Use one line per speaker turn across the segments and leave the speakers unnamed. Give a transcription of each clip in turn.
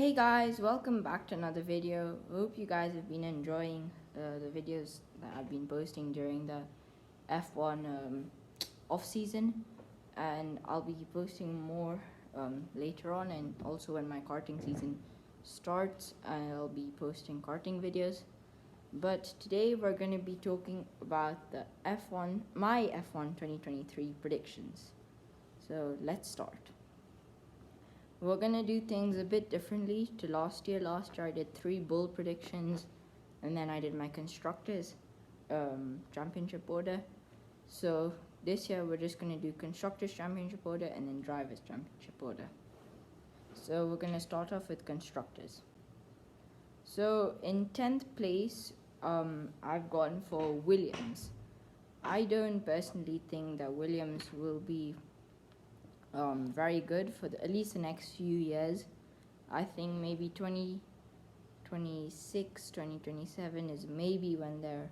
Hey guys, welcome back to another video. Hope you guys have been enjoying the videos that I've been posting during the F1 off season, and I'll be posting more later on, and also when my karting season starts I'll be posting karting videos. But today we're going to be talking about the my F1 2023 predictions. So let's start. We're gonna do things a bit differently to last year. Last year I did 3 bold predictions, and then I did my constructors championship order. So this year we're just gonna do constructors championship order and then drivers championship order. So we're gonna start off with constructors. So in 10th place, I've gone for Williams. I don't personally think that Williams will be very good for at least the next few years. I think maybe 2026, 2027 is maybe when they're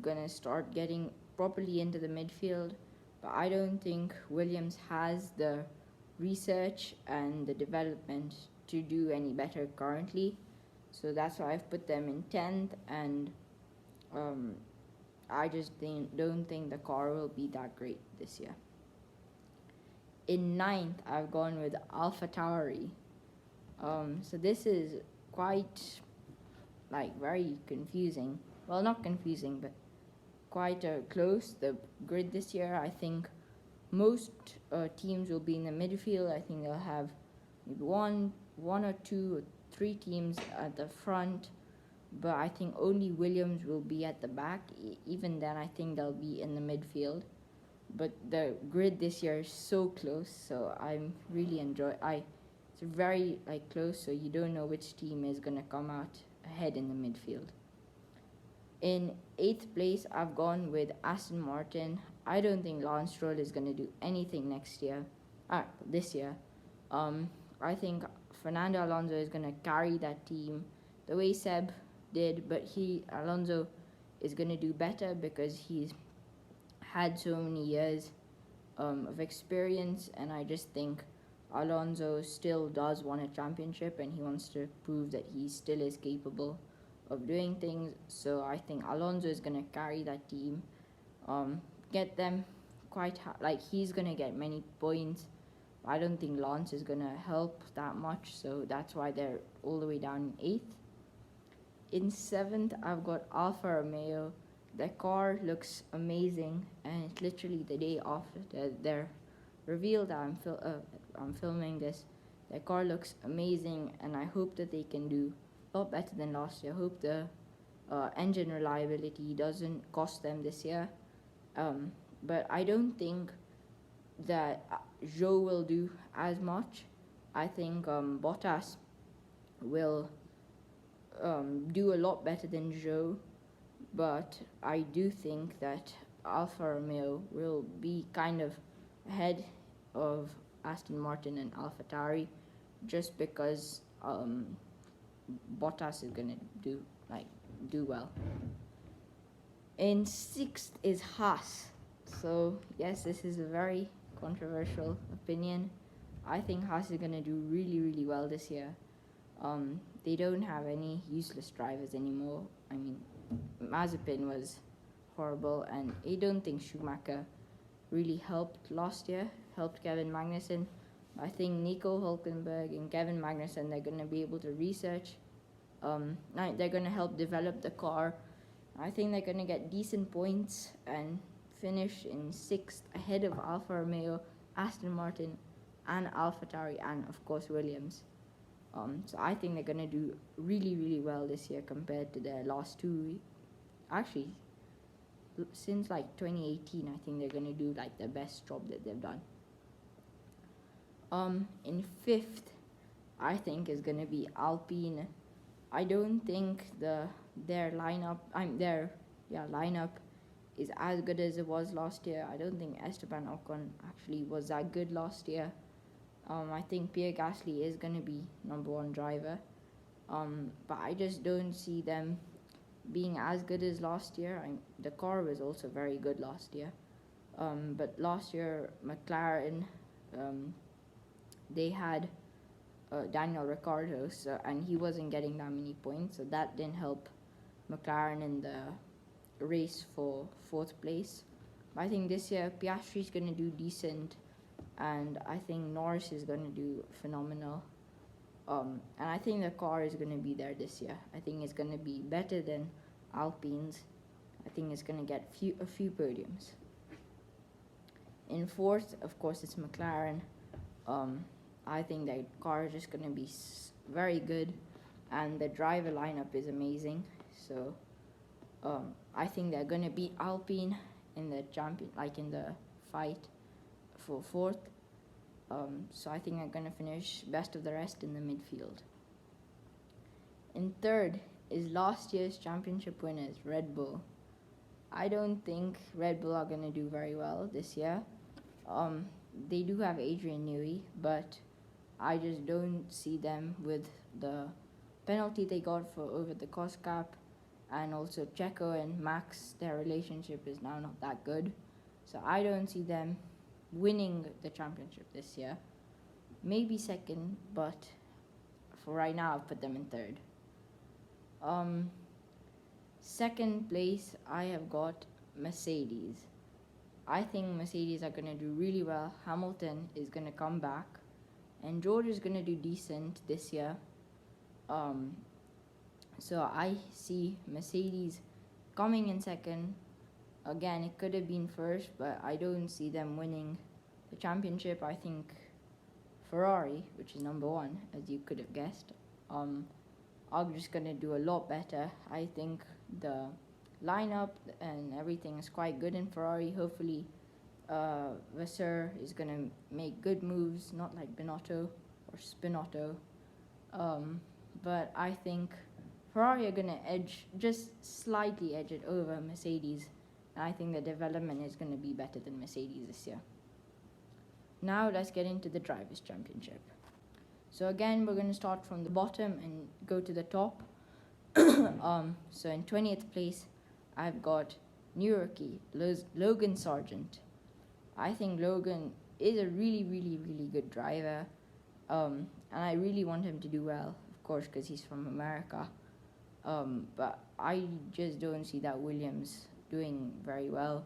gonna start getting properly into the midfield. But I don't think Williams has the research and the development to do any better currently. So that's why I've put them in 10th, and I just don't think the car will be that great this year. In 9th, I've gone with AlphaTauri. So this is quite very confusing. Well, not confusing, but quite close. The grid this year, I think most teams will be in the midfield. I think they'll have maybe one or two or three teams at the front, but I think only Williams will be at the back. Even then, I think they'll be in the midfield. But the grid this year is so close, so I'm really it's very close, so you don't know which team is gonna come out ahead in the midfield. In 8th place, I've gone with Aston Martin. I don't think Lance Stroll is gonna do anything this year. I think Fernando Alonso is gonna carry that team the way Seb did, but Alonso is gonna do better because he's had so many years of experience, and I just think Alonso still does want a championship, and he wants to prove that he still is capable of doing things. So I think Alonso is gonna carry that team, get them quite he's gonna get many points. I don't think Lance is gonna help that much, so that's why they're all the way down in 8th. In 7th, I've got Alfa Romeo. The car looks amazing, and it's literally the day after they're revealed that I'm filming this. The car looks amazing, and I hope that they can do a lot better than last year. I hope the engine reliability doesn't cost them this year. But I don't think that Zhou will do as much. I think Bottas will do a lot better than Zhou. But I do think that Alfa Romeo will be kind of ahead of Aston Martin and AlphaTauri, just because Bottas is gonna do well. In 6th is Haas. So yes, this is a very controversial opinion. I think Haas is gonna do really, really well this year. They don't have any useless drivers anymore. I mean, Mazepin was horrible, and I don't think Schumacher really helped last year, helped Kevin Magnussen. I think Nico Hülkenberg and Kevin Magnussen, they're going to be able to research. They're going to help develop the car. I think they're going to get decent points and finish in 6th ahead of Alfa Romeo, Aston Martin, and AlphaTauri, and of course Williams. So I think they're going to do really, really well this year compared to their last 2. Actually, since 2018, I think they're going to do the best job that they've done. In 5th, I think is going to be Alpine. I don't think their lineup is as good as it was last year. I don't think Esteban Ocon actually was that good last year. I think Pierre Gasly is going to be number 1 driver, but I just don't see them being as good as last year. The car was also very good last year, but last year McLaren, they had Daniel Ricciardo, so, and he wasn't getting that many points, so that didn't help McLaren in the race for 4th place. But I think this year Piastri's going to do decent, and I think Norris is going to do phenomenal. And I think the car is going to be there this year. I think it's going to be better than Alpine's. I think it's going to get a few podiums. In 4th, of course, it's McLaren. I think that car is just going to be very good, and the driver lineup is amazing. So I think they're going to beat Alpine in the in the fight for 4th. So I think they're going to finish best of the rest in the midfield. In 3rd is last year's championship winners, Red Bull. I don't think Red Bull are going to do very well this year. They do have Adrian Newey, but I just don't see them with the penalty they got for over the cost cap, and also Checo and Max, their relationship is now not that good. So I don't see them winning the championship this year. Maybe 2nd, but for right now I've put them in 3rd. 2nd place, I have got Mercedes. I think Mercedes are going to do really well. Hamilton is going to come back, and George is going to do decent this year. So I see Mercedes coming in 2nd. Again, it could have been 1st, but I don't see them winning the championship. I think Ferrari, which is number 1, as you could have guessed, are just going to do a lot better. I think the lineup and everything is quite good in Ferrari. Hopefully Vasseur is going to make good moves, not like Binotto or Spinotto. But I think Ferrari are going to just slightly edge it over Mercedes. And I think the development is going to be better than Mercedes this year. Now let's get into the Drivers' Championship. So again, we're going to start from the bottom and go to the top. So in 20th place, I've got new rookie, Logan Sargent. I think Logan is a really, really, really good driver. And I really want him to do well, of course, because he's from America. But I just don't see that Williams doing very well.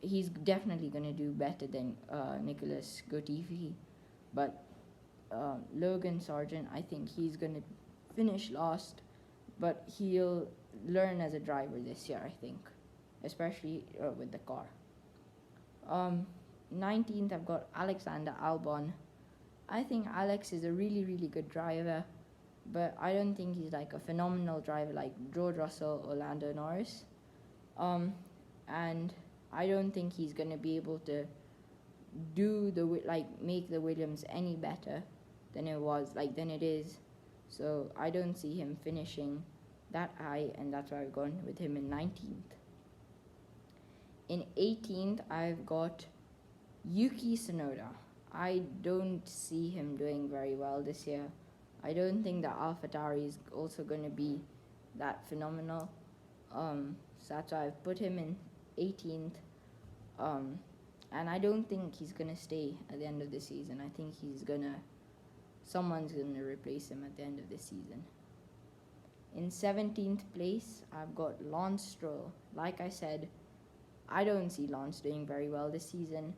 He's definitely going to do better than Nicholas Latifi. But Logan Sargent, I think he's going to finish last, but he'll learn as a driver this year, I think, especially with the car. 19th, I've got Alexander Albon. I think Alex is a really, really good driver, but I don't think he's like a phenomenal driver like George Russell or Lando Norris. And I don't think he's going to be able to make the Williams any better than it is. So I don't see him finishing that high, and that's why I've gone with him in 19th. In 18th, I've got Yuki Tsunoda. I don't see him doing very well this year. I don't think the AlphaTauri is also going to be that phenomenal. So that's why I've put him in 18th. And I don't think he's going to stay at the end of the season. I think someone's going to replace him at the end of the season. In 17th place, I've got Lance Stroll. Like I said, I don't see Lance doing very well this season.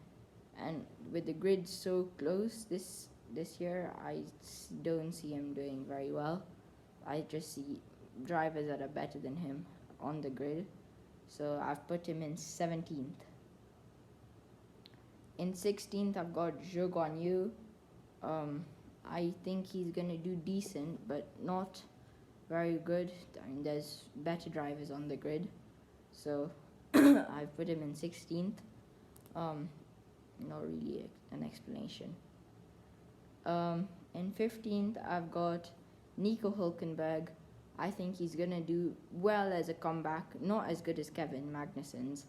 And with the grid so close this year, I don't see him doing very well. I just see drivers that are better than him on the grid. So I've put him in 17th. In 16th, I've got Zhou Guanyu. I think he's going to do decent, but not very good. I mean, there's better drivers on the grid. So I've put him in 16th. Not really an explanation. In 15th, I've got Nico Hülkenberg. I think he's going to do well as a comeback. Not as good as Kevin Magnussen's,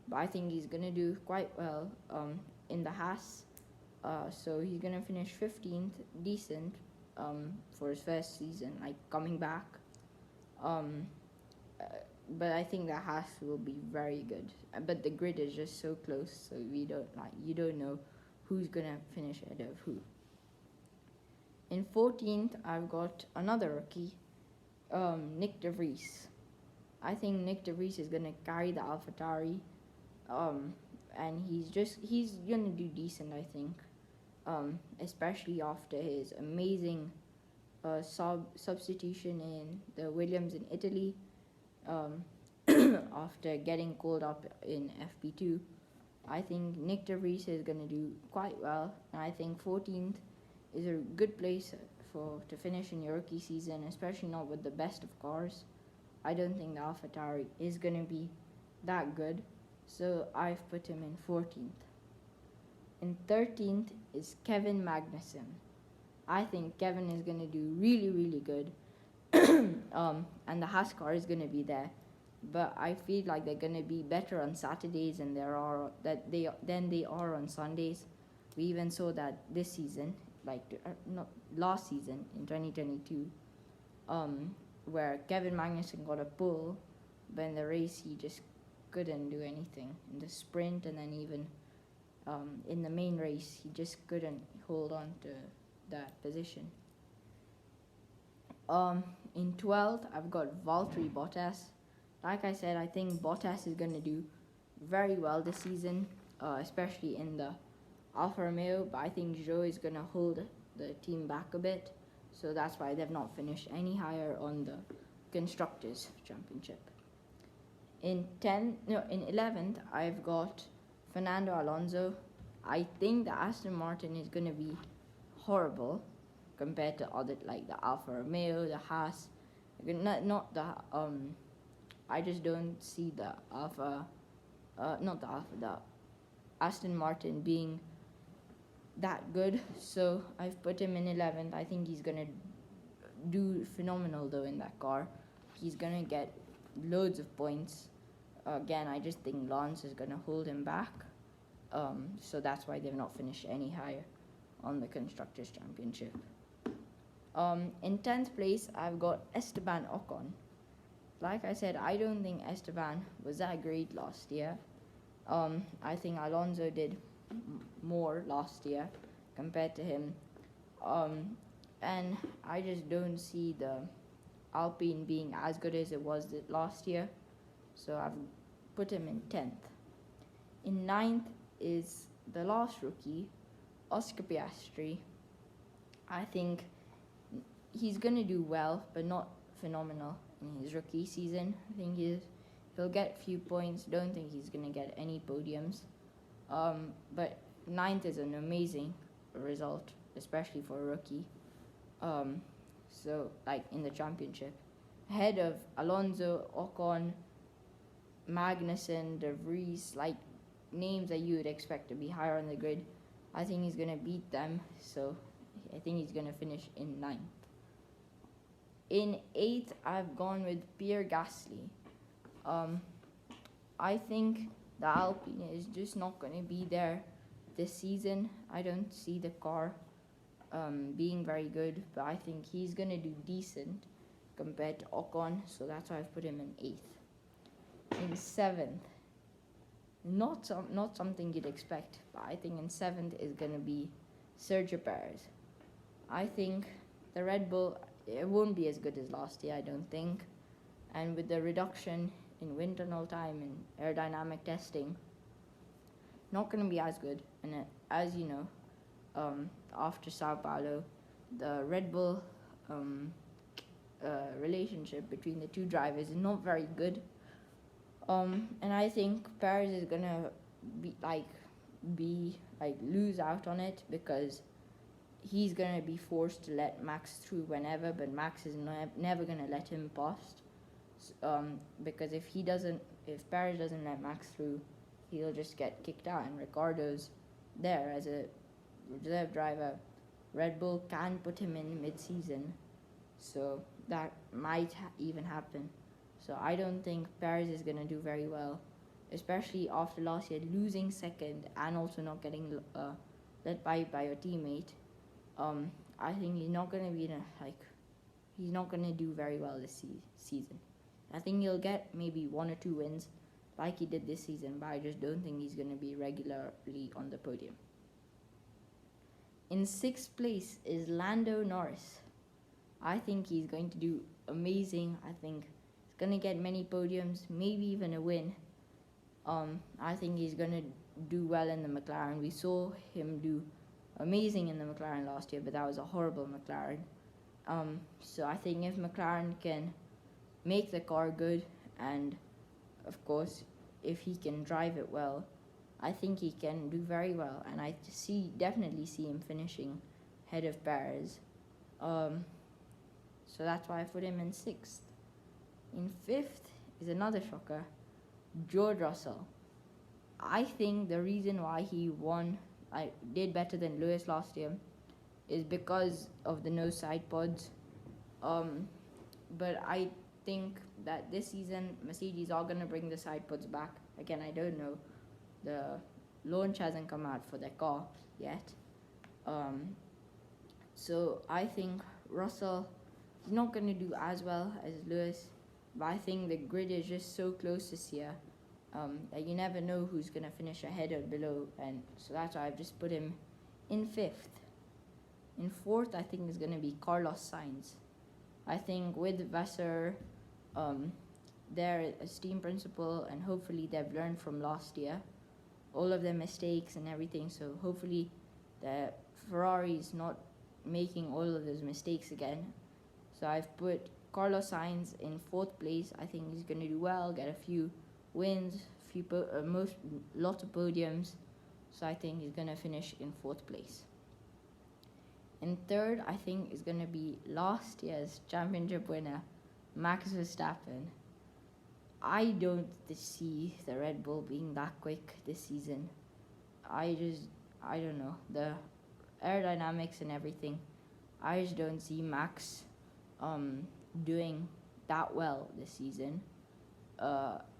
but I think he's going to do quite well in the Haas. So he's going to finish 15th, decent for his first season, like coming back. But I think the Haas will be very good. But the grid is just so close, so you don't know who's going to finish ahead of who. In 14th, I've got another rookie, Nick De Vries. I think Nick De Vries is gonna carry the AlphaTauri, and he's gonna do decent. I think, especially after his amazing substitution in the Williams in Italy, after getting called up in FP2. I think Nick De Vries is gonna do quite well, and I think 14th is a good place to finish in your rookie season, especially not with the best of cars. I don't think the AlphaTauri is going to be that good, so I've put him in 14th. In 13th is Kevin Magnussen. I think Kevin is going to do really, really good, and the Haas car is going to be there. But I feel like they're going to be better on Saturdays than they are on Sundays. We even saw that this season, not last season in 2022, where Kevin Magnussen got a pole, but in the race he just couldn't do anything in the sprint, and then even in the main race he just couldn't hold on to that position. In 12th, I've got Valtteri Bottas. Like I said, I think Bottas is going to do very well this season, especially in the Alfa Romeo, but I think Zhou is going to hold the team back a bit, so that's why they've not finished any higher on the Constructors' Championship. In 11th, I've got Fernando Alonso. I think the Aston Martin is going to be horrible compared to other, like the Alfa Romeo, the Haas. I just don't see the Aston Martin being that good, so I've put him in 11th. I think he's gonna do phenomenal though in that car. He's gonna get loads of points. Again, I just think Lance is gonna hold him back, so that's why they've not finished any higher on the Constructors' Championship. In 10th place, I've got Esteban Ocon. Like I said, I don't think Esteban was that great last year. I think Alonso did more last year compared to him. And I just don't see the Alpine being as good as it was last year. So I've put him in 10th. In 9th is the last rookie, Oscar Piastri. I think he's going to do well, but not phenomenal in his rookie season. I think he'll get a few points. Don't think he's going to get any podiums. But 9th is an amazing result, especially for a rookie. So, like in the championship. Ahead of Alonso, Ocon, Magnussen, De Vries, like names that you would expect to be higher on the grid. I think he's going to beat them, so I think he's going to finish in 9th. In 8th, I've gone with Pierre Gasly. I think the Alpine is just not going to be there this season. I don't see the car being very good, but I think he's going to do decent compared to Ocon, so that's why I've put him in 8th. In 7th, not something you'd expect, but I think in 7th is going to be Sergio Perez. I think the Red Bull, it won't be as good as last year, I don't think. And with the reduction in wind tunnel time and aerodynamic testing, not going to be as good. And as you know, after Sao Paulo, the Red Bull relationship between the two drivers is not very good. And I think Perez is going to lose out on it because he's going to be forced to let Max through whenever, but Max is never going to let him past. Because if Perez doesn't let Max through, he'll just get kicked out, and Ricciardo's there as a reserve driver. Red Bull can put him in mid-season, so that might even happen. So I don't think Perez is going to do very well, especially after last year losing second and also not getting let by your teammate. I think he's not going to be he's not going to do very well this season. I think he'll get maybe 1 or 2 wins like he did this season, but I just don't think he's going to be regularly on the podium. In 6th place is Lando Norris. I think he's going to do amazing. I think he's going to get many podiums, maybe even a win. I think he's going to do well in the McLaren. We saw him do amazing in the McLaren last year, but that was a horrible McLaren. So I think if McLaren can make the car good, and of course if he can drive it well, I think he can do very well, and I definitely see him finishing ahead of Perez. So that's why I put him in 6th. In 5th is another shocker, George Russell. I think the reason why he did better than Lewis last year is because of the no side pods. But I think that this season Mercedes are going to bring the side pods back. Again, I don't know. The launch hasn't come out for their car yet. So I think Russell is not going to do as well as Lewis, but I think the grid is just so close this year that you never know who's going to finish ahead or below, and so that's why I've just put him in 5th. In 4th, I think is going to be Carlos Sainz. I think with Vassar, they're a team principal, and hopefully they've learned from last year, all of their mistakes and everything, so hopefully the Ferrari is not making all of those mistakes again. So I've put Carlos Sainz in 4th place. I think he's going to do well, get a few wins, lots of podiums, so I think he's going to finish in 4th place. In 3rd, I think is going to be last year's championship winner, Max Verstappen. I don't see the Red Bull being that quick this season. I don't know, the aerodynamics and everything. I just don't see Max doing that well this season.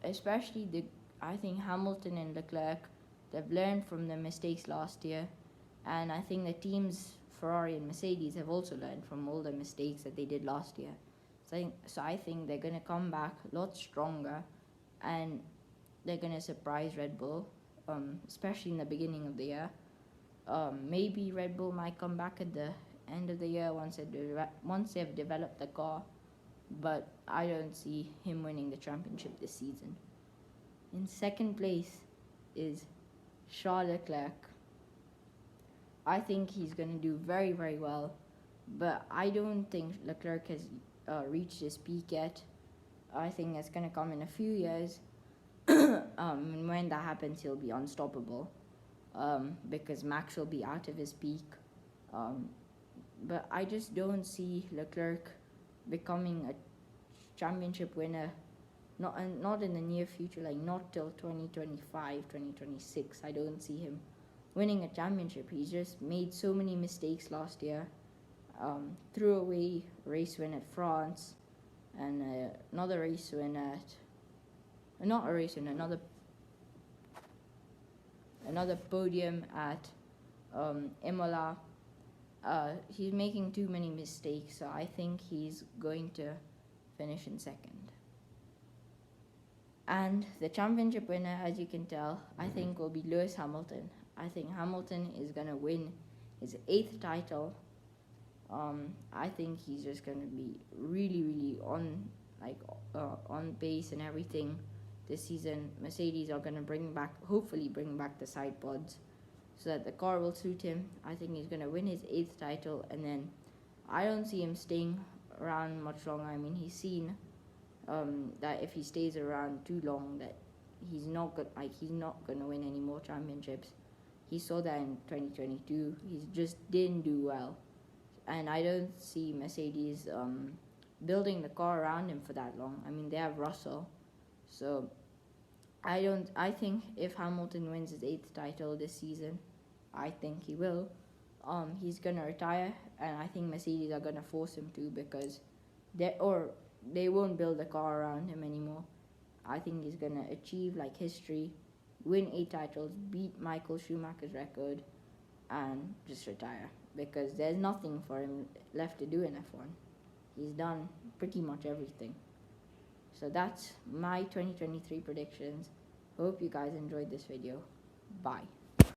Especially I think Hamilton and Leclerc, they've learned from their mistakes last year, and I think the teams Ferrari and Mercedes have also learned from all the mistakes that they did last year. So I think they're going to come back a lot stronger, and they're going to surprise Red Bull, especially in the beginning of the year. Maybe Red Bull might come back at the end of the year once they've developed the car, but I don't see him winning the championship this season. In 2nd place is Charles Leclerc. I think he's going to do very, very well, but I don't think Leclerc has reached his peak yet. I think it's going to come in a few years. And when that happens, he'll be unstoppable, because Max will be out of his peak. But I just don't see Leclerc becoming a championship winner, not in the near future, like not till 2025, 2026. I don't see him winning a championship. He's just made so many mistakes last year. Threw away race win at France, and another race win another podium at Imola. He's making too many mistakes, so I think he's going to finish in 2nd. And the championship winner, as you can tell, I think will be Lewis Hamilton. I think Hamilton is going to win his 8th title. I think he's just going to be really, really on pace and everything this season. Mercedes are going to hopefully bring back the side pods so that the car will suit him. I think he's going to win his 8th title, and then I don't see him staying around much longer. I mean, he's seen that if he stays around too long, that he's not going to win any more championships. He saw that in 2022. He just didn't do well, and I don't see Mercedes building the car around him for that long. I mean, they have Russell, so I think if Hamilton wins his 8th title this season, I think he will, he's going to retire, and I think Mercedes are going to force him to, because they won't build a car around him anymore. I think he's going to achieve history, win 8 titles, beat Michael Schumacher's record, and just retire, because there's nothing for him left to do in F1. He's done pretty much everything. So that's my 2023 predictions. Hope you guys enjoyed this video. Bye.